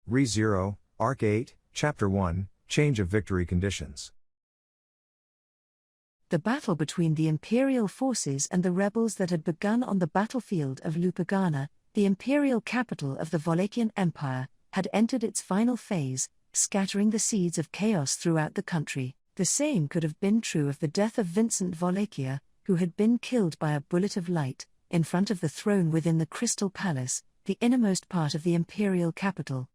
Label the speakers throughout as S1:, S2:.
S1: Re-Zero, Arc 8, Chapter 1, Change of Victory Conditions.
S2: The battle between the imperial forces and the rebels that had begun on the battlefield of Lupagana, the imperial capital of the Wallachian Empire, had entered its final phase, scattering the seeds of chaos throughout the country. The same could have been true of the death of Vincent Wallachia, who had been killed by a bullet of light, in front of the throne within the Crystal Palace, the innermost part of the imperial capital.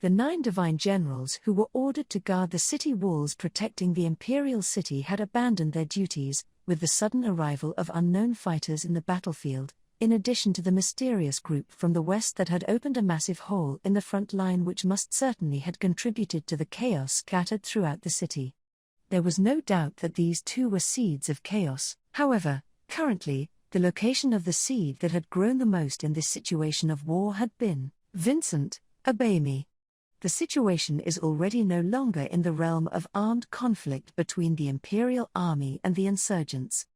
S2: The 9 divine generals who were ordered to guard the city walls protecting the imperial city had abandoned their duties, with the sudden arrival of unknown fighters in the battlefield, in addition to the mysterious group from the west that had opened a massive hole in the front line which must certainly had contributed to the chaos scattered throughout the city. There was no doubt that these two were seeds of chaos. However, currently, the location of the seed that had grown the most in this situation of war had been, Vincent, obey me. The situation is already no longer in the realm of armed conflict between the imperial army and the insurgents.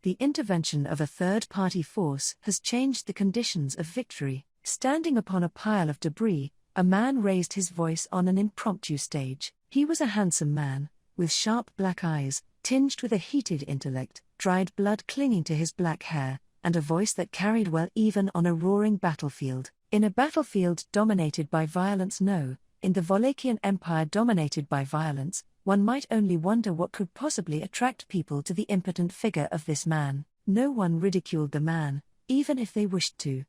S2: The intervention of a third-party force has changed the conditions of victory. Standing upon a pile of debris, a man raised his voice on an impromptu stage. He was a handsome man, with sharp black eyes, tinged with a heated intellect, dried blood clinging to his black hair, and a voice that carried well even on a roaring battlefield. In a battlefield dominated by violence, no. In the Wallachian Empire dominated by violence, one might only wonder what could possibly attract people to the impotent figure of this man. No one ridiculed the man, even if they wished to.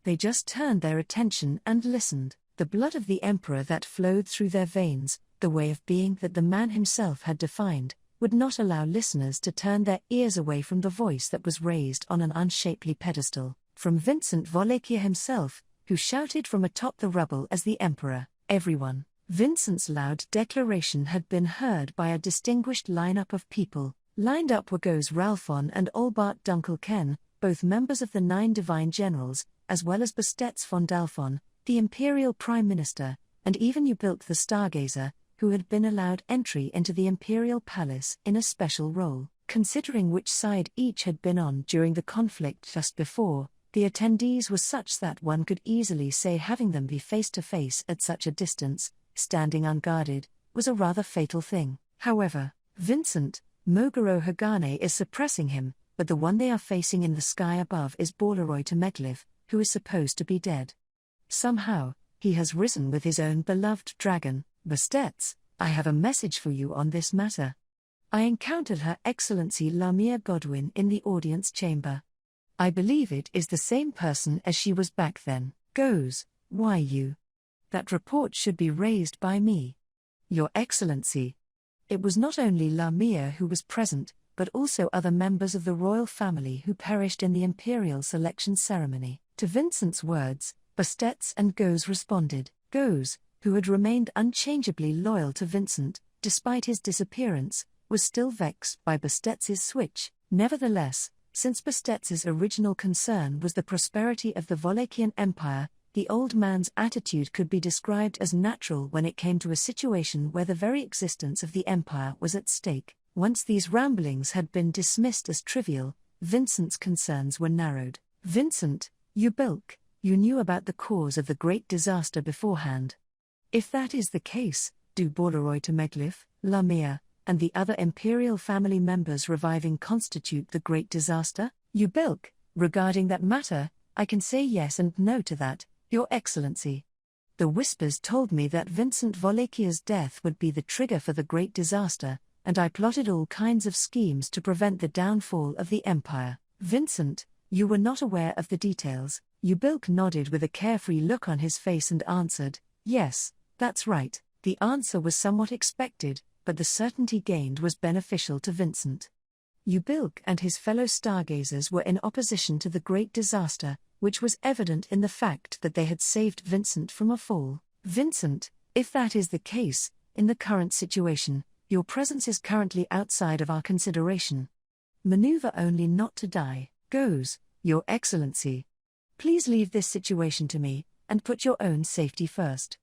S2: They just turned their attention and listened. The blood of the emperor that flowed through their veins, the way of being that the man himself had defined, would not allow listeners to turn their ears away from the voice that was raised on an unshapely pedestal, from Vincent Wallachia himself, who shouted from atop the rubble as the emperor. Everyone. Vincent's loud declaration had been heard by a distinguished lineup of people. Lined up were Goes Ralphon and Olbart Dunkelken, both members of the 9 divine generals, as well as Bastetz von Dalphon, the imperial prime minister, and even Ubilk the stargazer, who had been allowed entry into the imperial palace in a special role. Considering which side each had been on during the conflict just before, the attendees were such that one could easily say having them be face-to-face at such a distance, standing unguarded, was a rather fatal thing. However, Vincent, Moguro Hagane is suppressing him, but the one they are facing in the sky above is Borleroy Temegliv, who is supposed to be dead. Somehow, he has risen with his own beloved dragon. Bastetz, I have a message for you on this matter. I encountered Her Excellency Lamia Godwin in the audience chamber. I believe it is the same person as she was back then. Goes, why you? That report should be raised by me. Your Excellency. It was not only Lamia who was present, but also other members of the royal family who perished in the imperial selection ceremony. To Vincent's words, Bastetz and Goes responded. Goes, who had remained unchangeably loyal to Vincent, despite his disappearance, was still vexed by Bastetz's switch. Nevertheless, since Bastetz's original concern was the prosperity of the Wallachian Empire, the old man's attitude could be described as natural when it came to a situation where the very existence of the empire was at stake. Once these ramblings had been dismissed as trivial, Vincent's concerns were narrowed. Vincent, Ubilk, you knew about the cause of the great disaster beforehand. If that is the case, do Borleroy Temegliv, Lamia, and the other imperial family members reviving constitute the great disaster? Ubilk, regarding that matter, I can say yes and no to that, Your Excellency. The whispers told me that Vincent Wallachia's death would be the trigger for the great disaster, and I plotted all kinds of schemes to prevent the downfall of the empire. Vincent, you were not aware of the details. Ubilk nodded with a carefree look on his face and answered, yes, that's right. The answer was somewhat expected, but the certainty gained was beneficial to Vincent. Ubilk and his fellow stargazers were in opposition to the great disaster, which was evident in the fact that they had saved Vincent from a fall. Vincent, if that is the case, in the current situation, your presence is currently outside of our consideration. Maneuver only not to die. Goes, Your Excellency. Please leave this situation to me, and put your own safety first.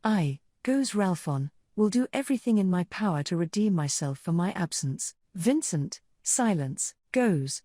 S2: I, Goes Ralphon, will do everything in my power to redeem myself for my absence. Vincent, silence. Goes,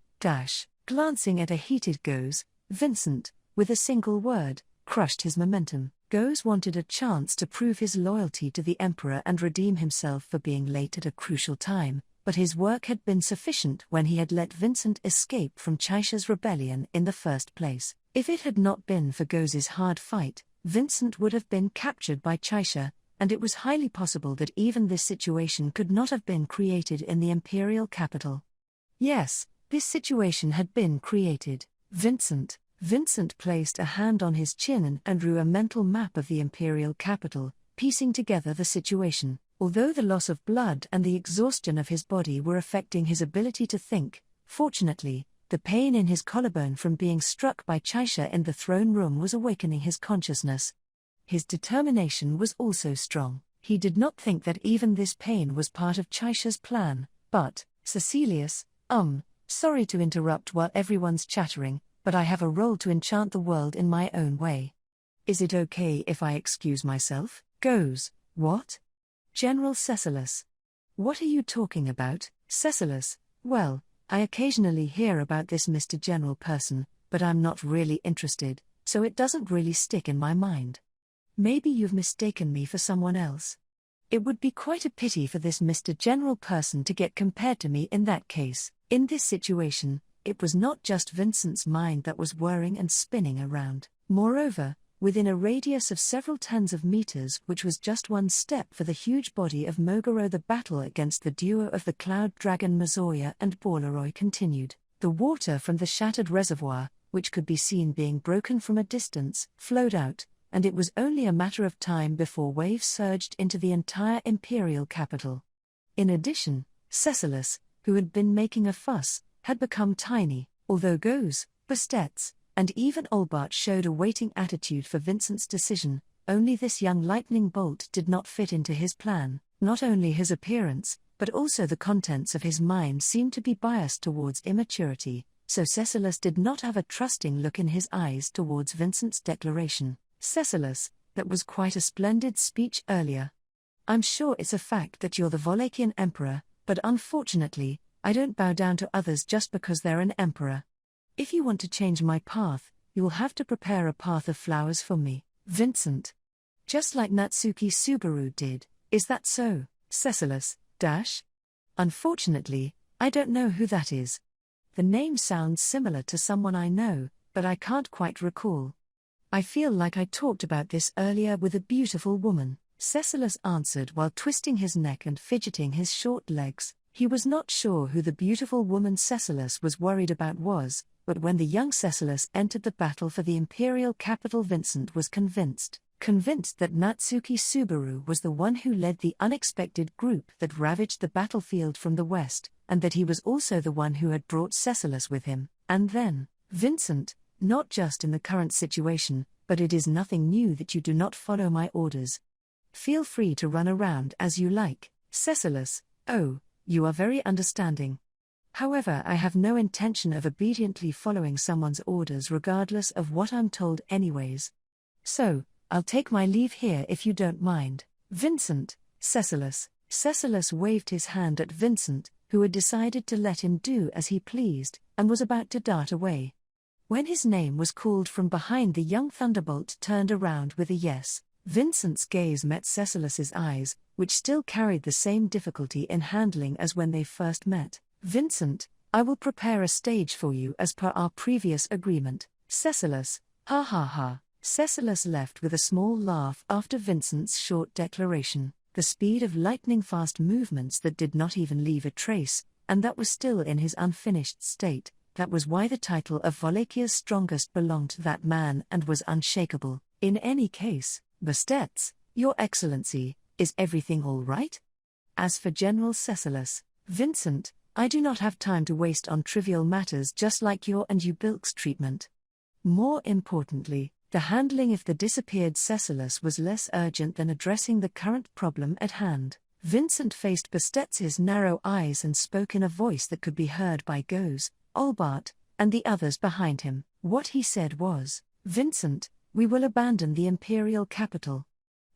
S2: glancing at a heated Goes, Vincent, with a single word, crushed his momentum. Goes wanted a chance to prove his loyalty to the emperor and redeem himself for being late at a crucial time, but his work had been sufficient when he had let Vincent escape from Chaisha's rebellion in the first place. If it had not been for Go's hard fight, Vincent would have been captured by Chaisha, and it was highly possible that even this situation could not have been created in the imperial capital. Yes, this situation had been created. Vincent placed a hand on his chin and drew a mental map of the imperial capital, piecing together the situation. Although the loss of blood and the exhaustion of his body were affecting his ability to think, fortunately, the pain in his collarbone from being struck by Chaisha in the throne room was awakening his consciousness. His determination was also strong. He did not think that even this pain was part of Chaisha's plan, but, Cecilius, sorry to interrupt while everyone's chattering, but I have a role to enchant the world in my own way. Is it okay if I excuse myself? Goes, what? General Cecilus. What are you talking about, Cecilus? Well, I occasionally hear about this Mr. General person, but I'm not really interested, so it doesn't really stick in my mind. Maybe you've mistaken me for someone else. It would be quite a pity for this Mr. General person to get compared to me in that case. In this situation, it was not just Vincent's mind that was whirring and spinning around. Moreover, within a radius of several tens of meters, which was just one step for the huge body of Mogoro, the battle against the duo of the Cloud Dragon Mazoya and Borleroy continued. The water from the shattered reservoir, which could be seen being broken from a distance, flowed out, and it was only a matter of time before waves surged into the entire imperial capital. In addition, Cecilus, who had been making a fuss, had become tiny, although Goes, Bastetz, and even Olbart showed a waiting attitude for Vincent's decision. Only this young lightning bolt did not fit into his plan. Not only his appearance, but also the contents of his mind seemed to be biased towards immaturity, so Cecilus did not have a trusting look in his eyes towards Vincent's declaration. Cecilus, that was quite a splendid speech earlier. I'm sure it's a fact that you're the Wallachian emperor, but unfortunately, I don't bow down to others just because they're an emperor. If you want to change my path, you will have to prepare a path of flowers for me, Vincent. Just like Natsuki Subaru did, is that so, Cecilus, ? Unfortunately, I don't know who that is. The name sounds similar to someone I know, but I can't quite recall. I feel like I talked about this earlier with a beautiful woman, Cecilus answered while twisting his neck and fidgeting his short legs. He was not sure who the beautiful woman Cecilus was worried about was, but when the young Cecilus entered the battle for the imperial capital, Vincent was convinced that Natsuki Subaru was the one who led the unexpected group that ravaged the battlefield from the west, and that he was also the one who had brought Cecilus with him. And then, Vincent, not just in the current situation, but it is nothing new that you do not follow my orders. Feel free to run around as you like, Cecilus. Oh, you are very understanding. However, I have no intention of obediently following someone's orders regardless of what I'm told anyways. So, I'll take my leave here if you don't mind. Vincent, Cecilus. Cecilus waved his hand at Vincent, who had decided to let him do as he pleased, and was about to dart away. When his name was called from behind, the young thunderbolt turned around with a yes. Vincent's gaze met Cecilus's eyes, which still carried the same difficulty in handling as when they first met. Vincent, I will prepare a stage for you as per our previous agreement. Cecilus, ha ha ha. Cecilus left with a small laugh after Vincent's short declaration. The speed of lightning-fast movements that did not even leave a trace, and that was still in his unfinished state. That was why the title of Wallachnia's strongest belonged to that man and was unshakable. In any case, Bastetz, Your Excellency, is everything all right? As for General Cecilus, Vincent, I do not have time to waste on trivial matters just like your and Ubilk's treatment. More importantly, the handling of the disappeared Cecilus was less urgent than addressing the current problem at hand. Vincent faced Bastetz's narrow eyes and spoke in a voice that could be heard by Goes, Olbart, and the others behind him. What he said was, Vincent, we will abandon the imperial capital.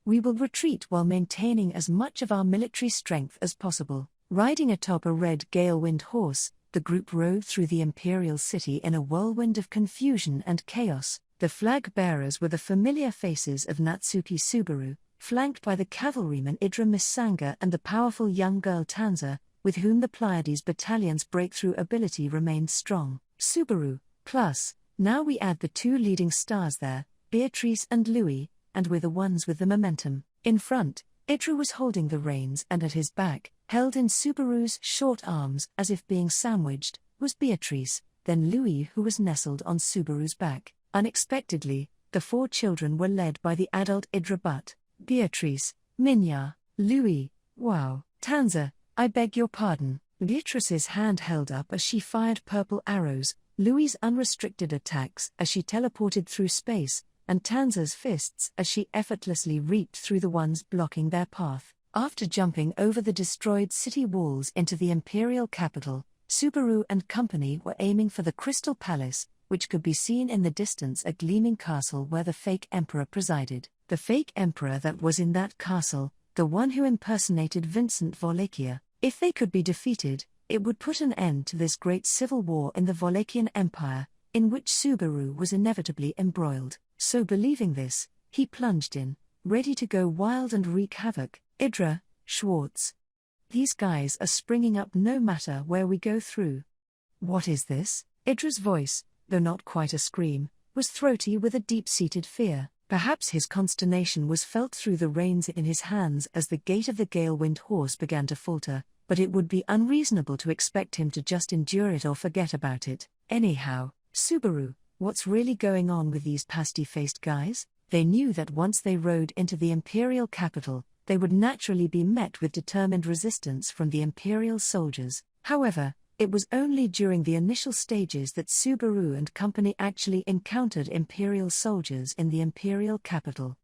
S2: We will retreat while maintaining as much of our military strength as possible. Riding atop a red gale-wind horse, the group rode through the imperial city in a whirlwind of confusion and chaos. The flag bearers were the familiar faces of Natsuki Subaru, flanked by the cavalryman Idra Misanga and the powerful young girl Tanza, with whom the Pleiades battalion's breakthrough ability remained strong. Subaru, plus, now we add the two leading stars there, Beatrice and Louis, and we're the ones with the momentum. In front, Idra was holding the reins, and at his back, held in Subaru's short arms as if being sandwiched, was Beatrice, then Louis, who was nestled on Subaru's back. Unexpectedly, the four children were led by the adult Idra but Beatrice, Minya, Louis, wow, Tanza, I beg your pardon. Beatrice's hand held up as she fired purple arrows, Louis' unrestricted attacks as she teleported through space, and Tanza's fists as she effortlessly reaped through the ones blocking their path. After jumping over the destroyed city walls into the imperial capital, Subaru and company were aiming for the Crystal Palace, which could be seen in the distance, a gleaming castle where the fake emperor presided. The fake emperor that was in that castle, the one who impersonated Vincent Wallachia. If they could be defeated, it would put an end to this great civil war in the Wallachian Empire, in which Subaru was inevitably embroiled. So believing this, he plunged in, ready to go wild and wreak havoc. Idra, Schwartz. These guys are springing up no matter where we go through. What is this? Idra's voice, though not quite a scream, was throaty with a deep-seated fear. Perhaps his consternation was felt through the reins in his hands as the gait of the gale-wind horse began to falter, but it would be unreasonable to expect him to just endure it or forget about it. Anyhow, Subaru, what's really going on with these pasty-faced guys? They knew that once they rode into the imperial capital, they would naturally be met with determined resistance from the imperial soldiers. However, it was only during the initial stages that Subaru and company actually encountered imperial soldiers in the imperial capital.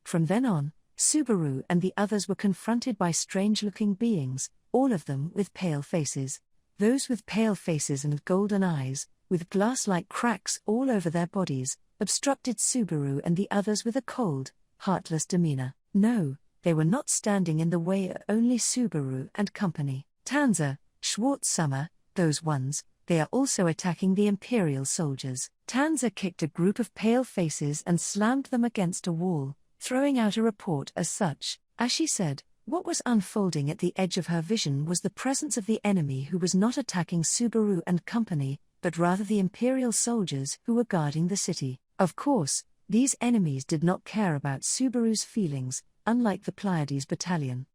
S2: From then on, Subaru and the others were confronted by strange-looking beings, all of them with pale faces. Those with pale faces and golden eyes, with glass-like cracks all over their bodies, obstructed Subaru and the others with a cold, heartless demeanor. No, they were not standing in the way of only Subaru and company. Tanza, Schwartz Summer, those ones, they are also attacking the imperial soldiers. Tanza kicked a group of pale faces and slammed them against a wall, throwing out a report as such. As she said, what was unfolding at the edge of her vision was the presence of the enemy who was not attacking Subaru and company, but rather the imperial soldiers who were guarding the city. Of course, these enemies did not care about Subaru's feelings, unlike the Pleiades battalion.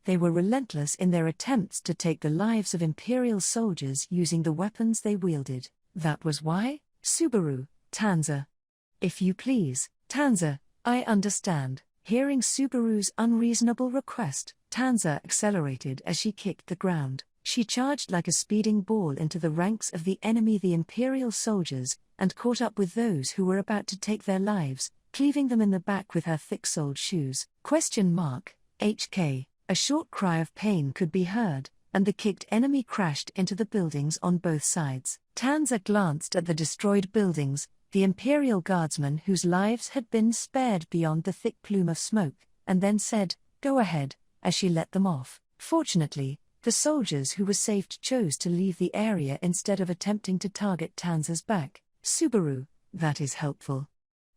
S2: They were relentless in their attempts to take the lives of imperial soldiers using the weapons they wielded. That was why? Subaru, Tanza. If you please, Tanza, I understand. Hearing Subaru's unreasonable request, Tanza accelerated as she kicked the ground. She charged like a speeding ball into the ranks of the enemy, the imperial soldiers, and caught up with those who were about to take their lives, cleaving them in the back with her thick-soled shoes. HK. A short cry of pain could be heard, and the kicked enemy crashed into the buildings on both sides. Tanza glanced at the destroyed buildings, the imperial guardsmen whose lives had been spared beyond the thick plume of smoke, and then said, "Go ahead," as she let them off. Fortunately, the soldiers who were saved chose to leave the area instead of attempting to target Tanza's back. Subaru, that is helpful.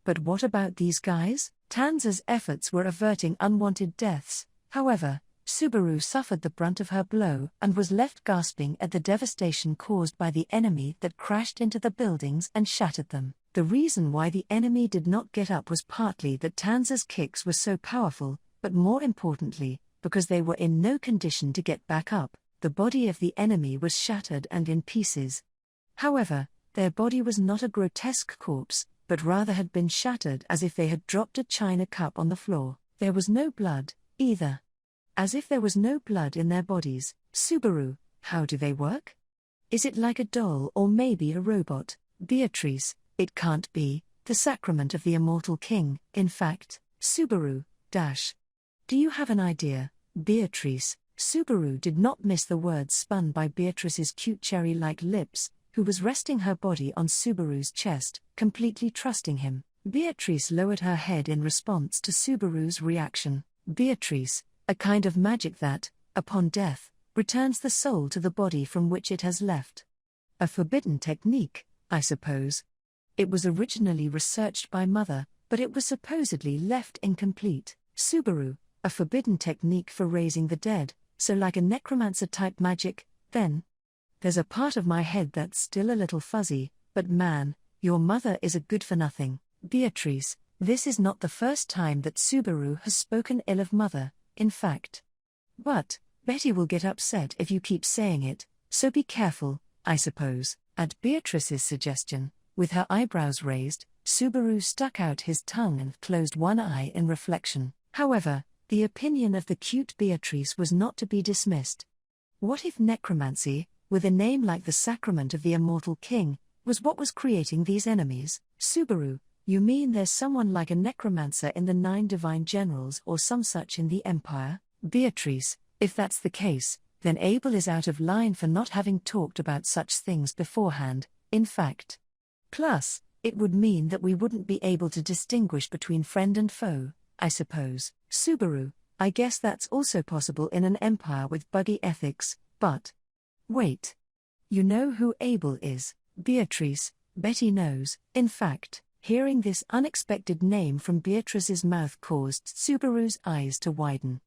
S2: But what about these guys? Tanza's efforts were averting unwanted deaths. However, Subaru suffered the brunt of her blow and was left gasping at the devastation caused by the enemy that crashed into the buildings and shattered them. The reason why the enemy did not get up was partly that Tanza's kicks were so powerful, but more importantly, because they were in no condition to get back up. The body of the enemy was shattered and in pieces. However, their body was not a grotesque corpse, but rather had been shattered as if they had dropped a china cup on the floor. There was no blood, either. As if there was no blood in their bodies. Subaru, how do they work? Is it like a doll or maybe a robot? Beatrice, it can't be, the sacrament of the immortal king, in fact. Subaru, do you have an idea? Beatrice. Subaru did not miss the words spun by Beatrice's cute cherry-like lips, who was resting her body on Subaru's chest, completely trusting him. Beatrice lowered her head in response to Subaru's reaction. Beatrice, a kind of magic that, upon death, returns the soul to the body from which it has left. A forbidden technique, I suppose. It was originally researched by Mother, but it was supposedly left incomplete. Subaru, a forbidden technique for raising the dead, so like a necromancer-type magic, then. There's a part of my head that's still a little fuzzy, but man, your mother is a good-for-nothing. Beatrice, this is not the first time that Subaru has spoken ill of Mother, in fact. But, Betty will get upset if you keep saying it, so be careful, I suppose. At Beatrice's suggestion, with her eyebrows raised, Subaru stuck out his tongue and closed one eye in reflection. However, the opinion of the cute Beatrice was not to be dismissed. What if necromancy, with a name like the Sacrament of the Immortal King, was what was creating these enemies? Subaru, you mean there's someone like a necromancer in the 9 divine generals or some such in the Empire? Beatrice, if that's the case, then Abel is out of line for not having talked about such things beforehand, in fact. Plus, it would mean that we wouldn't be able to distinguish between friend and foe, I suppose. Subaru, I guess that's also possible in an empire with buggy ethics, but. Wait. You know who Abel is? Beatrice, Betty knows. In fact, hearing this unexpected name from Beatrice's mouth caused Subaru's eyes to widen.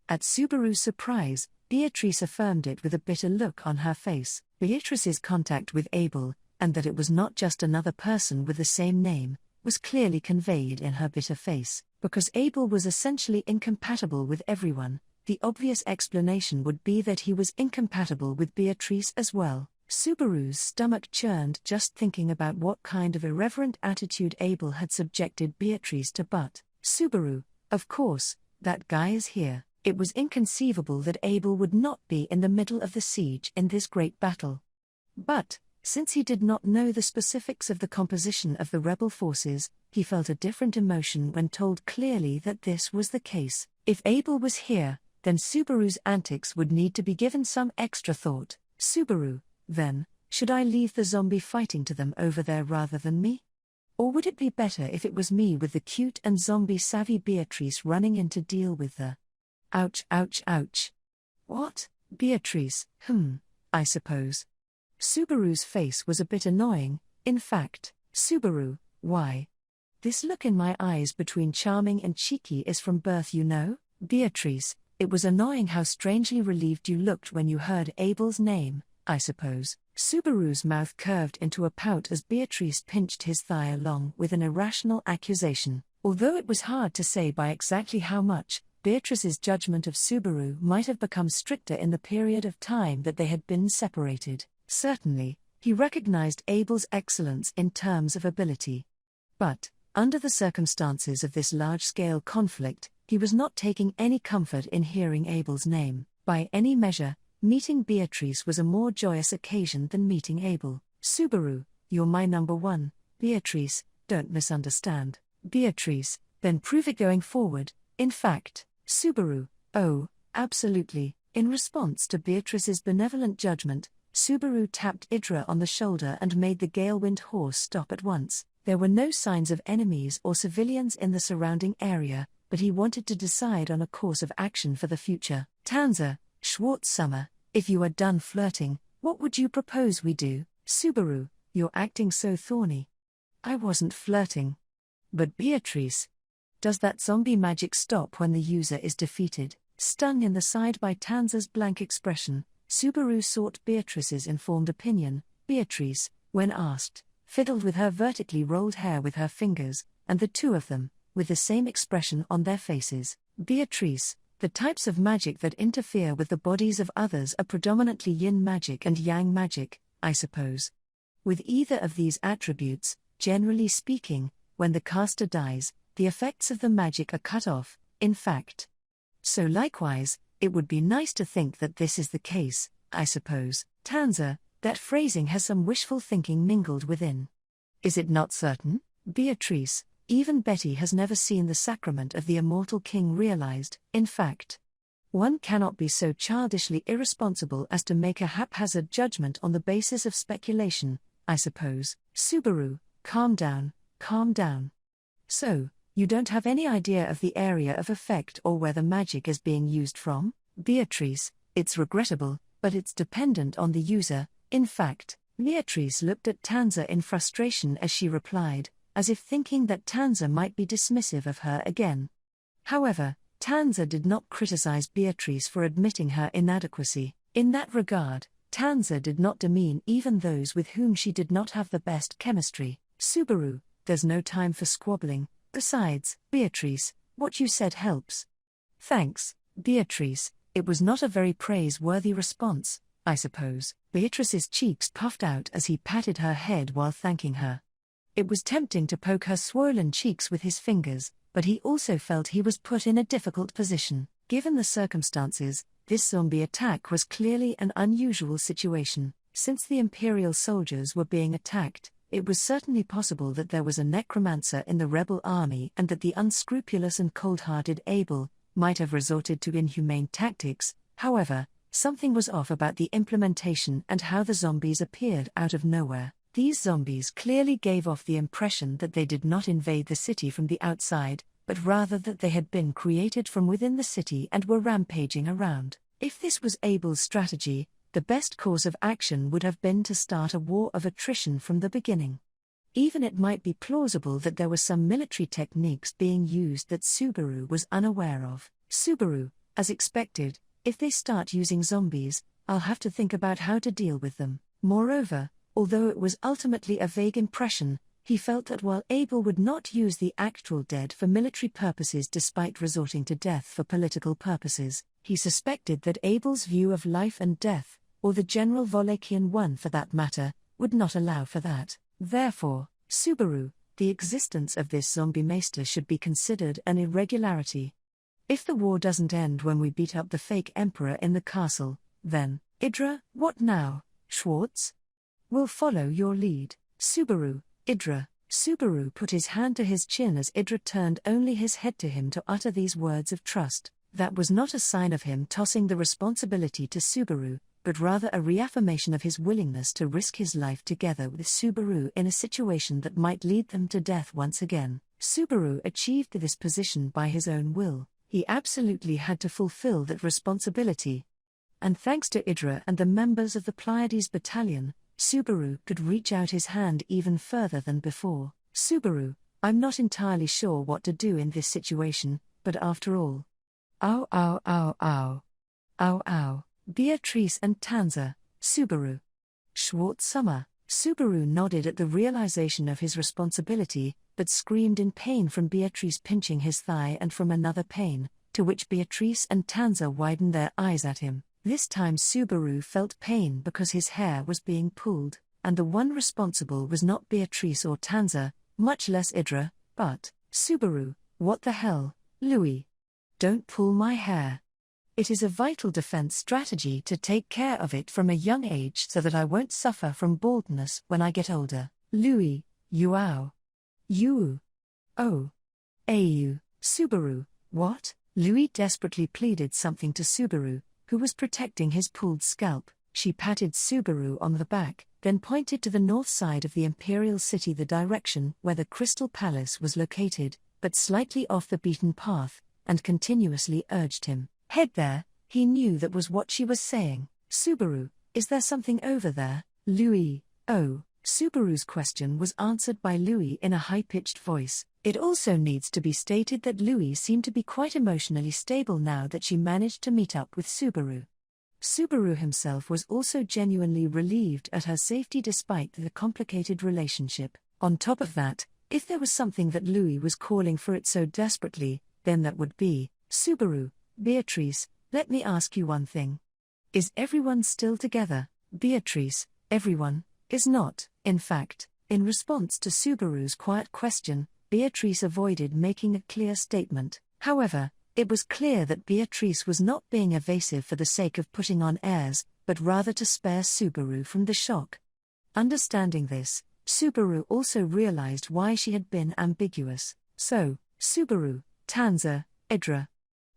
S2: At Subaru's surprise, Beatrice affirmed it with a bitter look on her face. Beatrice's contact with Abel, and that it was not just another person with the same name, was clearly conveyed in her bitter face. Because Abel was essentially incompatible with everyone, the obvious explanation would be that he was incompatible with Beatrice as well. Subaru's stomach churned just thinking about what kind of irreverent attitude Abel had subjected Beatrice to. But, Subaru, of course, that guy is here. It was inconceivable that Abel would not be in the middle of the siege in this great battle. But, since he did not know the specifics of the composition of the rebel forces, he felt a different emotion when told clearly that this was the case. If Abel was here, then Subaru's antics would need to be given some extra thought. Subaru, then, should I leave the zombie fighting to them over there rather than me? Or would it be better if it was me with the cute and zombie-savvy Beatrice running in to deal with the... Ouch, ouch, ouch. What? Beatrice, I suppose. Subaru's face was a bit annoying. In fact, Subaru, why? This look in my eyes between charming and cheeky is from birth, you know? Beatrice, it was annoying how strangely relieved you looked when you heard Abel's name, I suppose. Subaru's mouth curved into a pout as Beatrice pinched his thigh along with an irrational accusation. Although it was hard to say by exactly how much, Beatrice's judgment of Subaru might have become stricter in the period of time that they had been separated. Certainly, he recognized Abel's excellence in terms of ability. But, under the circumstances of this large-scale conflict, he was not taking any comfort in hearing Abel's name. By any measure, meeting Beatrice was a more joyous occasion than meeting Abel. Subaru, you're my number one. Beatrice, don't misunderstand. Beatrice, then prove it going forward. In fact, Subaru, oh, absolutely. In response to Beatrice's benevolent judgment, Subaru tapped Idra on the shoulder and made the Galewind horse stop at once. There were no signs of enemies or civilians in the surrounding area, but he wanted to decide on a course of action for the future. Tanzer, Schwartz-Summer, if you are done flirting, what would you propose we do? Subaru, you're acting so thorny. I wasn't flirting. But Beatrice, does that zombie magic stop when the user is defeated? Stung in the side by Tanzer's blank expression, Subaru sought Beatrice's informed opinion. Beatrice, when asked, fiddled with her vertically rolled hair with her fingers, and the two of them, with the same expression on their faces. Beatrice, the types of magic that interfere with the bodies of others are predominantly yin magic and yang magic, I suppose. With either of these attributes, generally speaking, when the caster dies, the effects of the magic are cut off, in fact. So likewise, it would be nice to think that this is the case, I suppose. Tanzer, that phrasing has some wishful thinking mingled within. Is it not certain? Beatrice, even Betty has never seen the sacrament of the Immortal King realized. In fact, one cannot be so childishly irresponsible as to make a haphazard judgment on the basis of speculation, I suppose. Subaru, calm down, calm down. So, you don't have any idea of the area of effect or where the magic is being used from? Beatrice, it's regrettable, but it's dependent on the user. In fact, Beatrice looked at Tanza in frustration as she replied, as if thinking that Tanza might be dismissive of her again. However, Tanza did not criticize Beatrice for admitting her inadequacy. In that regard, Tanza did not demean even those with whom she did not have the best chemistry. Subaru, there's no time for squabbling. Besides, Beatrice, what you said helps. Thanks, Beatrice, it was not a very praiseworthy response, I suppose. Beatrice's cheeks puffed out as he patted her head while thanking her. It was tempting to poke her swollen cheeks with his fingers, but he also felt he was put in a difficult position. Given the circumstances, this zombie attack was clearly an unusual situation. Since the Imperial soldiers were being attacked, it was certainly possible that there was a necromancer in the rebel army and that the unscrupulous and cold-hearted Abel might have resorted to inhumane tactics. However, something was off about the implementation and how the zombies appeared out of nowhere. These zombies clearly gave off the impression that they did not invade the city from the outside, but rather that they had been created from within the city and were rampaging around. If this was Abel's strategy, the best course of action would have been to start a war of attrition from the beginning. Even it might be plausible that there were some military techniques being used that Subaru was unaware of. Subaru, as expected, if they start using zombies, I'll have to think about how to deal with them. Moreover, although it was ultimately a vague impression, he felt that while Abel would not use the actual dead for military purposes despite resorting to death for political purposes, he suspected that Abel's view of life and death, or the general Volakian one for that matter, would not allow for that. Therefore, Subaru, the existence of this zombie maester should be considered an irregularity. If the war doesn't end when we beat up the fake emperor in the castle, then, Idra, what now, Schwartz? We'll follow your lead. Subaru, Idra. Subaru put his hand to his chin as Idra turned only his head to him to utter these words of trust. That was not a sign of him tossing the responsibility to Subaru, but rather a reaffirmation of his willingness to risk his life together with Subaru in a situation that might lead them to death once again. Subaru achieved this position by his own will. He absolutely had to fulfill that responsibility. And thanks to Idra and the members of the Pleiades battalion, Subaru could reach out his hand even further than before. Subaru, I'm not entirely sure what to do in this situation, but after all. Ow ow ow ow. Ow ow. Beatrice and Tanza, Subaru. Schwartz Summer. Subaru nodded at the realization of his responsibility, but screamed in pain from Beatrice pinching his thigh and from another pain, to which Beatrice and Tanza widened their eyes at him. This time Subaru felt pain because his hair was being pulled, and the one responsible was not Beatrice or Tanza, much less Idra, but Subaru. What the hell, Louis? Don't pull my hair. It is a vital defense strategy to take care of it from a young age so that I won't suffer from baldness when I get older. Louis, you ow. You. Oh. Au. Subaru, what? Louis desperately pleaded something to Subaru, who was protecting his pulled scalp. She patted Subaru on the back, then pointed to the north side of the Imperial City, the direction where the Crystal Palace was located, but slightly off the beaten path, and continuously urged him. Head there. He knew that was what she was saying. Subaru, is there something over there? Louis, oh. Subaru's question was answered by Louis in a high-pitched voice. It also needs to be stated that Louis seemed to be quite emotionally stable now that she managed to meet up with Subaru. Subaru himself was also genuinely relieved at her safety despite the complicated relationship. On top of that, if there was something that Louis was calling for it so desperately, then that would be, Subaru. Beatrice, let me ask you one thing. Is everyone still together? Beatrice, everyone, is not. In fact, in response to Subaru's quiet question, Beatrice avoided making a clear statement. However, it was clear that Beatrice was not being evasive for the sake of putting on airs, but rather to spare Subaru from the shock. Understanding this, Subaru also realized why she had been ambiguous. So, Subaru, Tanza, Idra.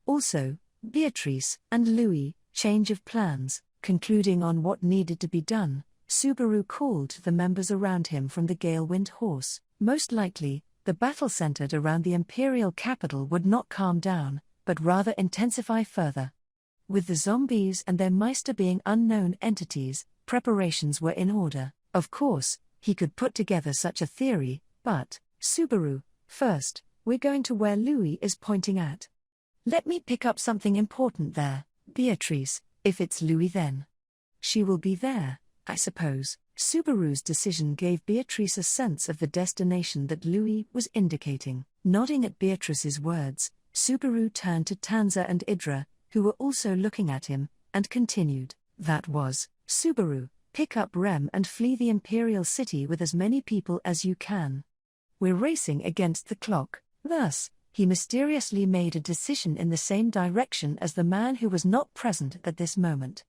S2: Also, Beatrice and Louis, change of plans. Concluding on what needed to be done, Subaru called the members around him from the Galewind Horse. Most likely, the battle centered around the Imperial capital would not calm down, but rather intensify further. With the zombies and their Meister being unknown entities, preparations were in order. Of course, he could put together such a theory, but, Subaru, first, we're going to where Louis is pointing at. Let me pick up something important there, Beatrice, if it's Louis then. She will be there, I suppose. Subaru's decision gave Beatrice a sense of the destination that Louis was indicating. Nodding at Beatrice's words, Subaru turned to Tanza and Idra, who were also looking at him, and continued, "That was, Subaru, pick up Rem and flee the Imperial City with as many people as you can. We're racing against the clock." Thus, he mysteriously made a decision in the same direction as the man who was not present at this moment.